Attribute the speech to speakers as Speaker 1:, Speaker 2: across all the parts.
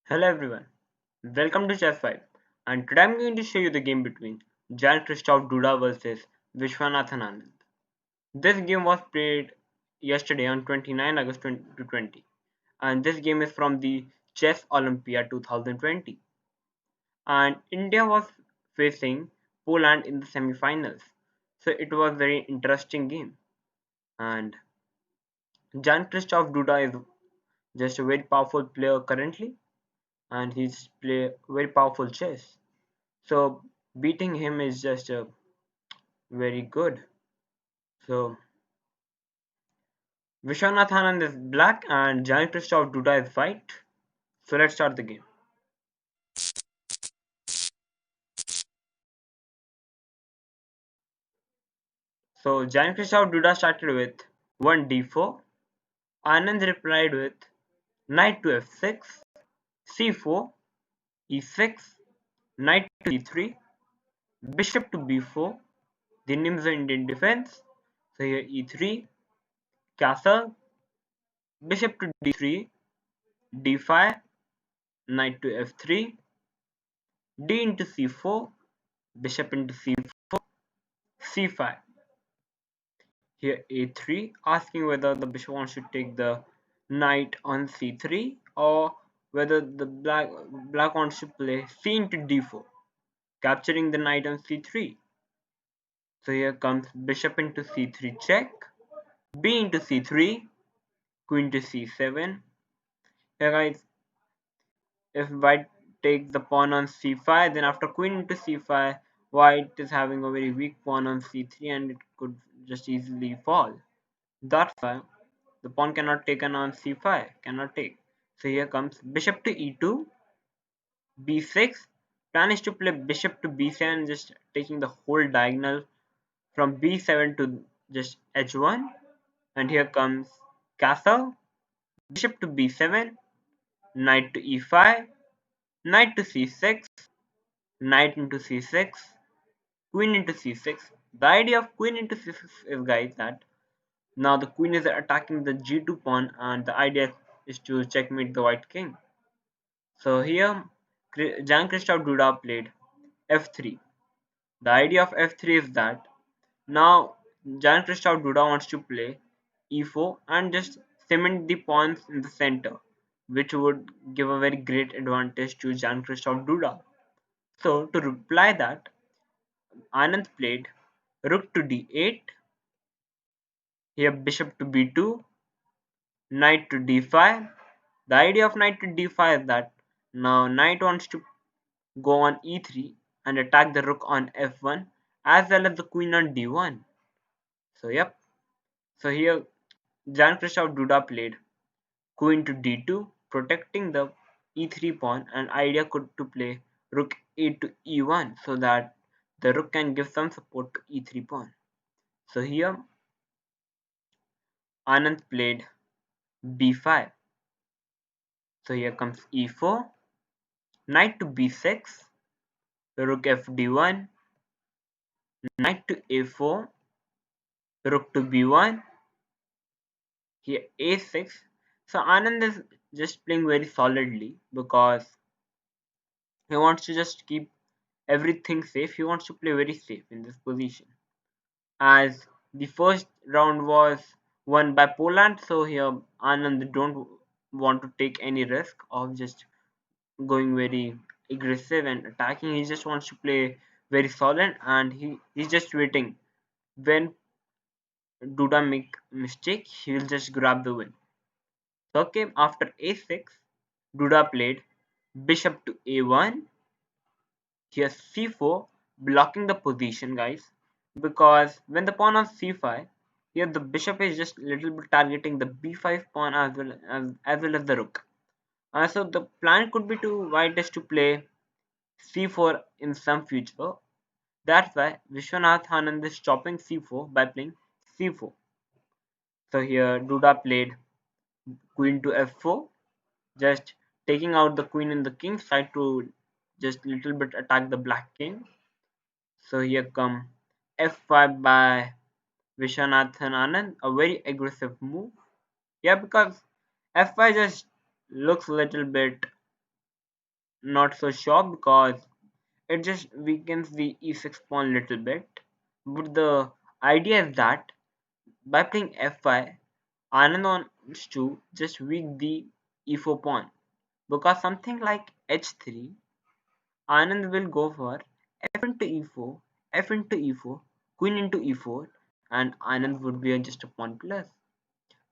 Speaker 1: Hello everyone, welcome to Chess 5 and today I'm going to show you the game between Jan-Krzysztof Duda versus Viswanathan Anand. This game was played yesterday on 29 August 2020 and this game is from the Chess Olympiad 2020 and India was facing Poland in the semi-finals. So it was very interesting game and Jan-Krzysztof Duda is just a very powerful player currently and he's play very powerful chess. So beating him is just very good. So Viswanathan Anand is black and Jan-Krzysztof Duda is white. So let's start the game. So Jan-Krzysztof Duda started with 1 d4. Anand replied with knight to f6, c4, e6, knight to e3, bishop to b4. The names are Indian defense. So here e3, castle, bishop to d3, d5, knight to f3, d into c4, bishop into c4, c5. Here a3, asking whether the bishop wants to take the knight on c3 or whether the black wants to play c into d4, capturing the knight on c3. So here comes bishop into c3 check, b into c3, queen to c7. Here guys, if white takes the pawn on c5, then after queen into c5, white is having a very weak pawn on c3 and it could just easily fall. That's why the pawn cannot take on c5, cannot take. So here comes bishop to e2, b6. Plan is to play bishop to b7, just taking the whole diagonal from b7 to just h1. And here comes castle, bishop to b7, knight to e5, knight to c6, knight into c6, queen into c6. The idea of queen into c6 is, guys, that now the queen is attacking the g2 pawn and the idea is to checkmate the white king. So here Jan-Krzysztof Duda played f3. The idea of f3 is that now Jan-Krzysztof Duda wants to play e4 and just cement the pawns in the center, which would give a very great advantage to Jan-Krzysztof Duda. So to reply that, Anand played rook to d8, here bishop to b2, knight to d5. The idea of knight to d5 is that now knight wants to go on e3 and attack the rook on f1 as well as the queen on d1. So yep. So here Jan-Krzysztof Duda played queen to d2, protecting the e3 pawn, and idea could to play rook a to e1 so that the rook can give some support to e3 pawn. So here Anand played b5. So here comes e4, knight to b6, rook fd1, knight to a4, rook to b1, here a6. So Anand is just playing very solidly because he wants to just keep everything safe. He wants to play very safe in this position. As the first round was won by Poland, so here Anand don't want to take any risk of just going very aggressive and attacking. He just wants to play very solid and he's just waiting. When Duda make mistake, he will just grab the win. So okay, after a6, Duda played bishop to a1. Here c4, blocking the position, guys, because when the pawn on c5, here the bishop is just little bit targeting the b5 pawn as well as the rook. So the plan could be to white is to play c4 in some future. That's why Viswanathan Anand is stopping c4 by playing c4. So here Duda played queen to f4, just taking out the queen in the king side to just little bit attack the black king. So here come f5 by Viswanathan Anand, a very aggressive move. Yeah, because f5 just looks a little bit not so sure because it just weakens the e6 pawn little bit. But the idea is that by playing f5, Anand wants to just weak the e4 pawn because something like h3, Anand will go for f into e4, f into e4, queen into e4, and Anand would be just a pawn plus.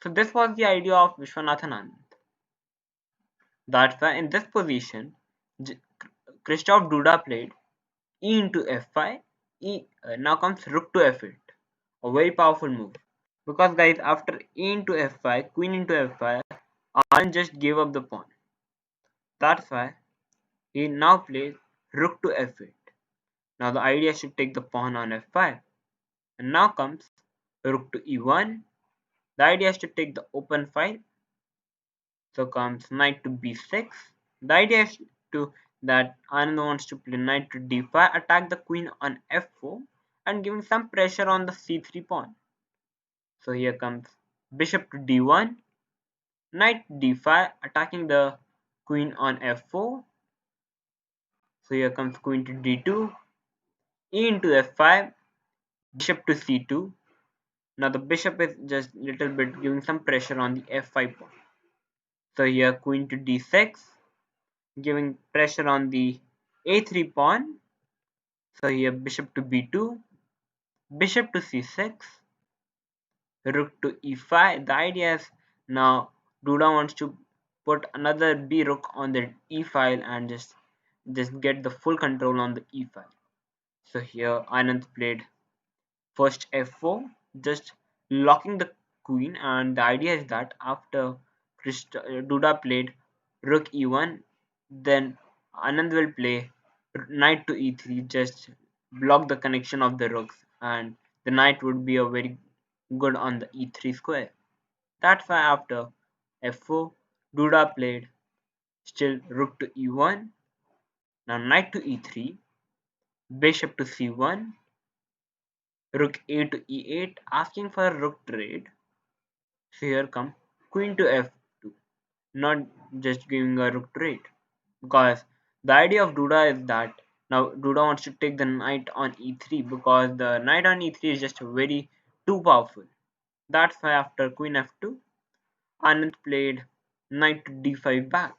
Speaker 1: So this was the idea of Viswanathan Anand. That's why in this position, Krzysztof Duda played e into f5. Now comes rook to f8, a very powerful move. Because guys, after e into f5, queen into f5, Anand just gave up the pawn. That's why he now plays rook to f8. Now the idea is to take the pawn on f5. And now comes rook to e1. The idea is to take the open file. So comes knight to b6. The idea is to that Anand wants to play knight to d5, attack the queen on f4, and giving some pressure on the c3 pawn. So here comes bishop to d1, knight d5, attacking the queen on f4. So here comes queen to d2, e into f5, bishop to c2. Now the bishop is just little bit giving some pressure on the f5 pawn. So here queen to d6, giving pressure on the a3 pawn. So here bishop to b2, bishop to c6, rook to e5. The idea is now Duda wants to put another b rook on the e file and just get the full control on the e file. So here Anand played first f4, just locking the queen, and the idea is that after Duda played rook e1, then Anand will play knight to e3, just block the connection of the rooks, and the knight would be a very good on the e3 square. That's why after f4, Duda played still rook to e1, now knight to e3, bishop to c1, rook a to e8, asking for a rook trade. So here come queen to f2, not just giving a rook trade. Because the idea of Duda is that now Duda wants to take the knight on e3 because the knight on e3 is just very too powerful. That's why after queen f2, Anand played knight to d5 back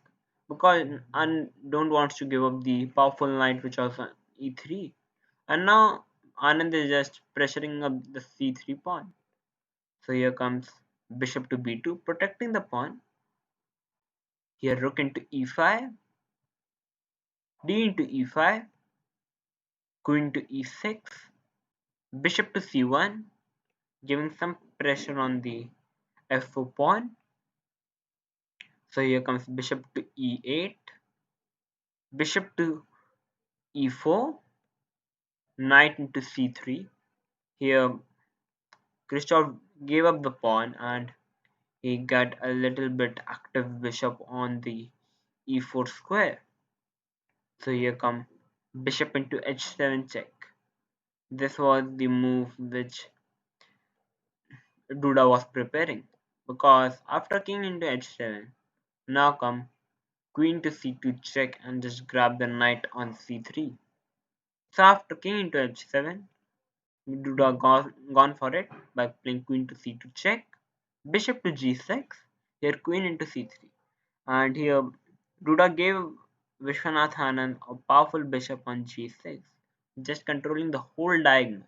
Speaker 1: because Anand don't want to give up the powerful knight which was on e3. And now Anand is just pressuring up the c3 pawn. So here comes bishop to b2, protecting the pawn. Here rook into e5, d into e5, queen to e6, bishop to c1, giving some pressure on the f4 pawn. So here comes bishop to e8, bishop to e4, knight into c3. Here Krzysztof gave up the pawn and he got a little bit active bishop on the e4 square. So here come bishop into h7 check. This was the move which Duda was preparing because after king into h7, now come queen to c2 check and just grab the knight on c3. So after king into h7, Duda gone for it by playing queen to c2 check, bishop to g6, here queen into c3, and here Duda gave Viswanathan Anand a powerful bishop on g6, just controlling the whole diagonal.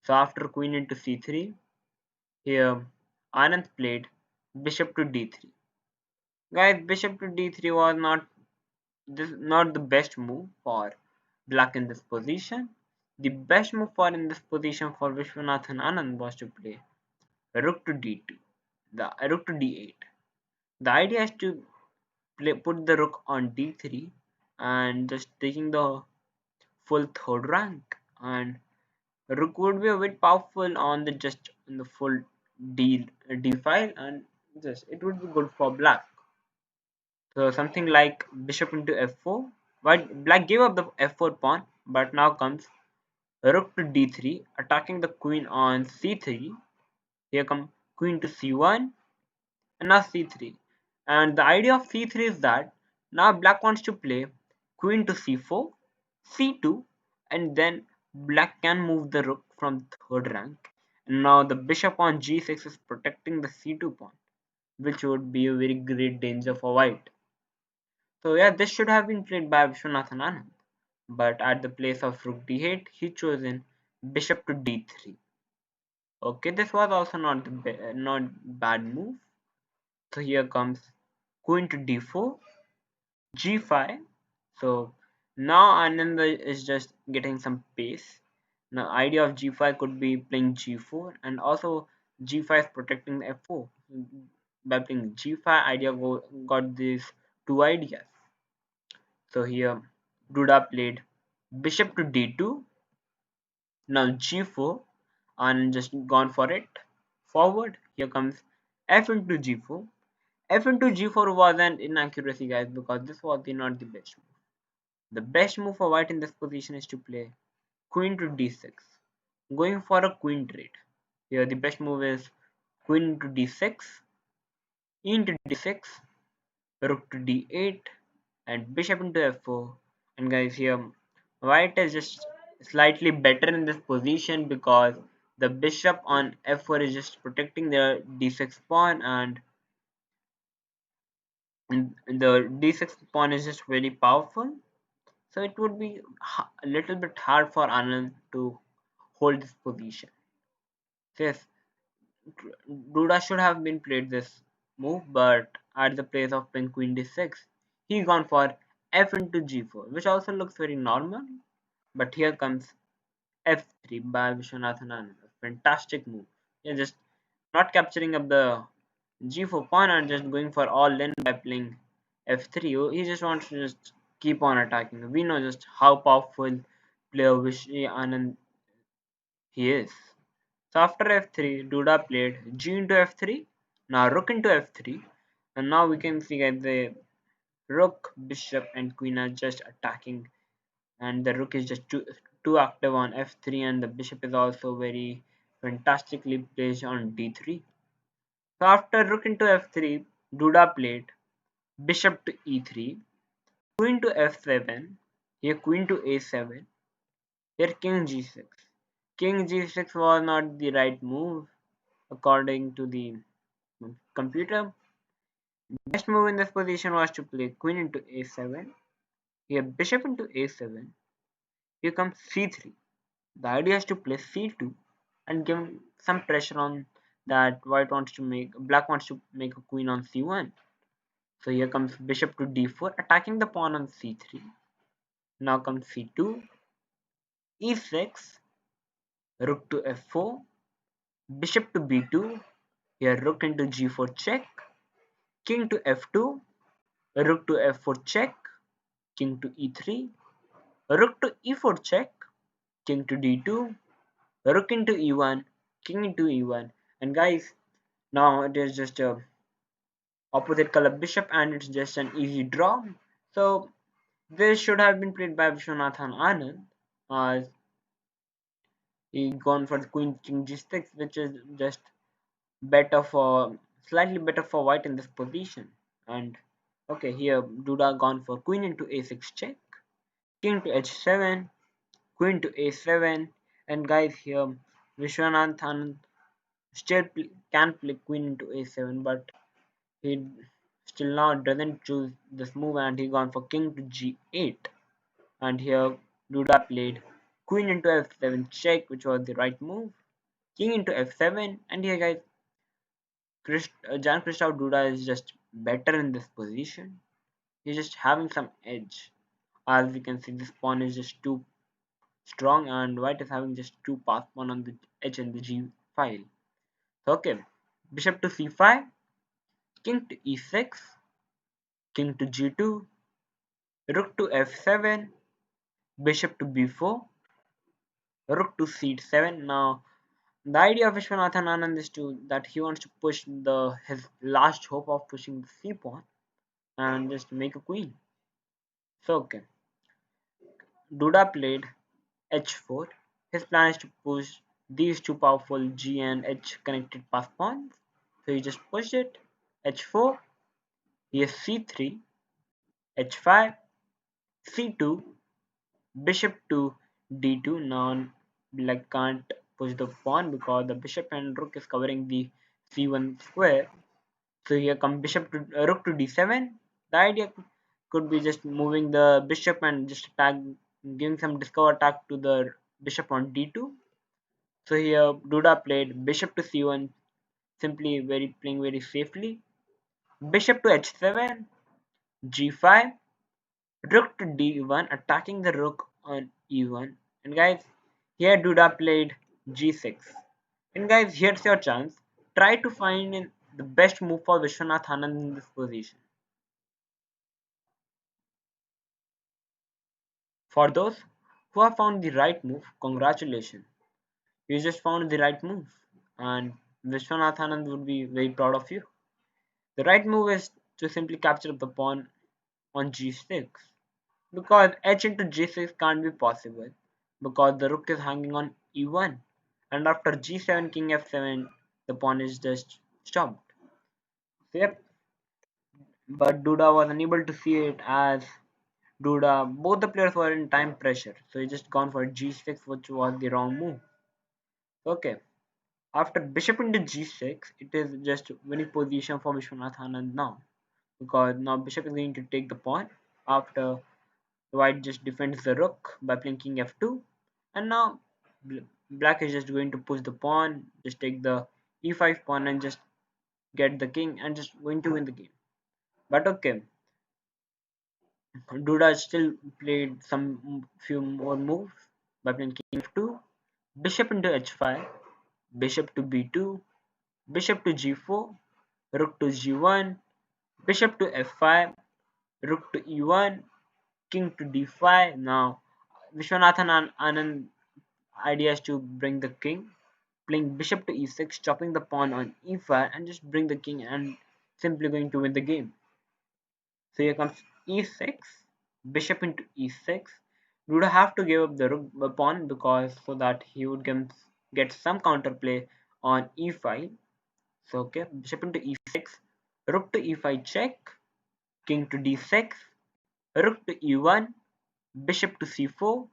Speaker 1: So after queen into c3, here Anand played bishop to d3. Guys, bishop to d3 was not the best move for black in this position. The best move for in this position for Viswanathan Anand was to play rook to d2, the rook to d8. The idea is to put the rook on d3 and just taking the full third rank, and rook would be a bit powerful on the just in the full d file, and just it would be good for black. So something like bishop into f4. White black gave up the f4 pawn, but now comes rook to d3, attacking the queen on c3. Here come queen to c1 and now c3. And the idea of c3 is that now black wants to play queen to c4, c2, and then black can move the rook from third rank. And now the bishop on g6 is protecting the c2 pawn, which would be a very great danger for white. So yeah, this should have been played by Viswanathan Anand, but at the place of rook d8, he chosen bishop to d3. Okay, this was also not bad move. So here comes queen to d4, g5. So now Anand is just getting some pace. Now idea of g5 could be playing g4, and also g5 protecting f4. By playing g5, idea got these two ideas. So here Duda played bishop to d2, now g4, and just gone for it. Forward, here comes f into g4. F into g4 was an inaccuracy, guys, because this was not the best move. The best move for white in this position is to play queen to d6, going for a queen trade. Here the best move is queen to d6, e into d6, rook to d8, and bishop into f4. And guys, here white is just slightly better in this position because the bishop on f4 is just protecting the d6 pawn, and the d6 pawn is just very powerful. So it would be a little bit hard for Anand to hold this position. So yes, Duda should have been played this move, but at the place of playing queen d6, he gone for f into g4, which also looks very normal. But here comes f3 by Viswanathan Anand. Fantastic move. You're just not capturing up the g4 pawn and just going for all in by playing f3. He just wants to just keep on attacking. We know just how powerful player Anand he is. So after f3, Duda played g into f3, now rook into f3, and now we can see that the rook, bishop, and queen are just attacking, and the rook is just too active on f3, and the bishop is also very fantastically placed on d3. So after rook into f3, Duda played bishop to e3, queen to f7, here queen to a7, here king g6. King g6 was not the right move according to the computer. Best move in this position was to play queen into a7, here bishop into a7, here comes c3. The idea is to play c2 and give some pressure on that black wants to make a queen on c1. So here comes bishop to d4, attacking the pawn on c3. Now comes c2, e6, rook to f4, bishop to b2, here rook into g4 check, king to f2, rook to f4 check, king to e3, rook to e4 check, king to d2, rook into e1, king into e1. And guys, now it is just a opposite color bishop, and it's just an easy draw. So this should have been played by Viswanathan Anand, as he gone for the queen king g6, which is just better for slightly better for white in this position. And okay, here Duda gone for queen into a6 check, king to h7, queen to a7, and guys, here Viswanathan still can play queen into a7, but he still now doesn't choose this move, and he gone for king to g8. And here Duda played queen into f7 check, which was the right move, king into f7, and here guys, Jan-Krzysztof Duda is just better in this position. He's just having some edge. As we can see, this pawn is just too strong, and white is having just two pass pawn on the h and the g file. So okay, bishop to c5, king to e6, king to g2, rook to f7, bishop to b4, rook to c7. Now the idea of Viswanathan Anand is that he wants to push his last hope of pushing the c pawn and just make a queen. So okay, Duda played h4. His plan is to push these two powerful g and h connected pass pawns. So he just pushed it. h4. Here's c3, h5, c2, bishop to d2. Now black can't push the pawn because the bishop and rook is covering the c1 square. So here come bishop to rook to d7. The idea could be just moving the bishop and just attack, giving some discover attack to the bishop on d2. So here Duda played bishop to c1, simply playing very safely. Bishop to h7, g5, rook to d1, attacking the rook on e1. And guys, here Duda played g6. And guys, here's your chance. Try to find the best move for Viswanathan Anand in this position. For those who have found the right move, congratulations. You just found the right move. And Viswanathan Anand would be very proud of you. The right move is to simply capture the pawn on g6. Because h into g6 can't be possible. Because the rook is hanging on e1. And after g7 king f7, the pawn is just stopped. So yep, but Duda was unable to see it as Duda, both the players were in time pressure. So he just gone for g6, which was the wrong move. Okay. After bishop into g6, it is just winning position for Viswanathan Anand now. Because now bishop is going to take the pawn after white just defends the rook by playing king f2. And now black is just going to push the pawn, just take the e5 pawn and just get the king and just going to win the game. But okay, Duda still played some few more moves by playing king f2, bishop into h5, bishop to b2, bishop to g4, rook to g1, bishop to f5, rook to e1, king to d5. Now Viswanathan Anand idea is to bring the king, playing bishop to e6, chopping the pawn on e5 and just bring the king and simply going to win the game. So here comes e6, bishop into e6. We would have to give up the rook pawn because so that he would get some counterplay on e5. So okay, bishop into e6, rook to e5 check, king to d6, rook to e1, bishop to c4,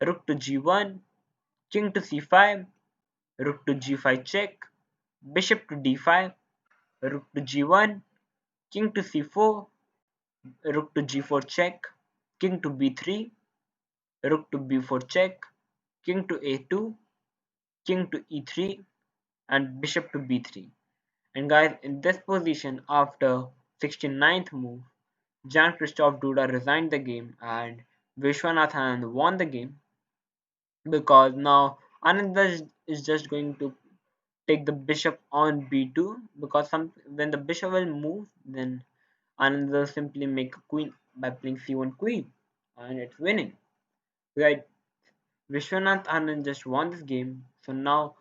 Speaker 1: rook to g1, king to c5, rook to g5 check, bishop to d5, rook to g1, king to c4, rook to g4 check, king to b3, rook to b4 check, king to a2, king to e3, and bishop to b3. And guys, in this position, after 69th move, Jan-Krzysztof Duda resigned the game and Viswanathan Anand won the game because now Anand is just going to take the bishop on b2 because when the bishop will move, then Anand will simply make a queen by playing c1 queen and it's winning. Right? Vishwanath Anand just won this game. So now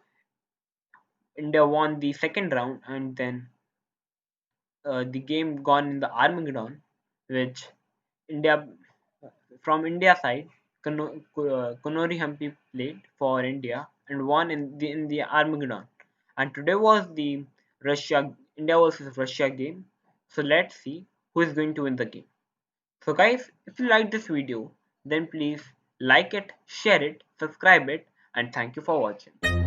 Speaker 1: India won the second round and then the game gone in the Armageddon, which India from India side, Konori Hampi played for India and won in the Armageddon. And today was the Russia India versus Russia game. So let's see who is going to win the game. So guys, if you like this video, then please like it, share it, subscribe it, and thank you for watching.